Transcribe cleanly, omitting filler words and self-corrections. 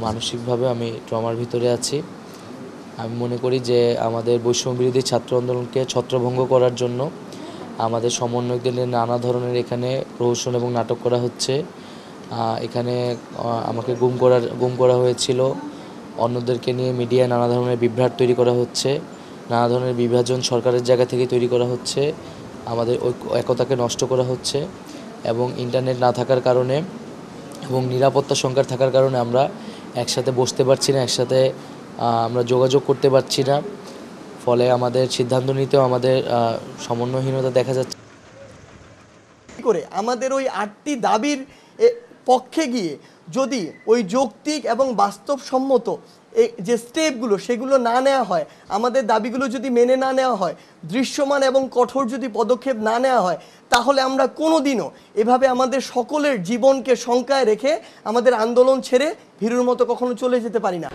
মানসিকভাবে আমি ট্রমার ভিতরে আছি। আমি মনে করি যে আমাদের বৈষম্যবিরোধী ছাত্র আন্দোলনকে ছত্রভঙ্গ করার জন্য আমাদের সমন্বয়কদের নানা ধরনের এখানে প্রহসন এবং নাটক করা হচ্ছে। এখানে আমাকে গুম করা হয়েছিল, অন্যদেরকে নিয়ে মিডিয়ায় নানা ধরনের বিভ্রাট তৈরি করা হচ্ছে, নানা ধরনের বিভাজন সরকারের জায়গা থেকে তৈরি করা হচ্ছে, আমাদের একতাকে নষ্ট করা হচ্ছে এবং ইন্টারনেট না থাকার কারণে এবং নিরাপত্তা সংকট থাকার কারণে আমরা একসাথে বসতে পারছি না, একসাথে আমরা যোগাযোগ করতে পারছি না। ফলে আমাদের সিদ্ধান্ত নিতেও আমাদের সমন্বয়হীনতা দেখা যাচ্ছে। করে আমাদের ওই 8টি দাবির পক্ষে গিয়ে যদি ওই যৌক্তিক এবং বাস্তবসম্মত যে স্টেপগুলো সেগুলো না নেওয়া হয়, আমাদের দাবিগুলো যদি মেনে না নেওয়া হয়, দৃশ্যমান এবং কঠোর যদি পদক্ষেপ না নেওয়া হয়, তাহলে আমরা কোনোদিনও এভাবে আমাদের সকলের জীবনকে শঙ্কায় রেখে আমাদের আন্দোলন ছেড়ে ভীরুর মতো কখনো চলে যেতে পারি না।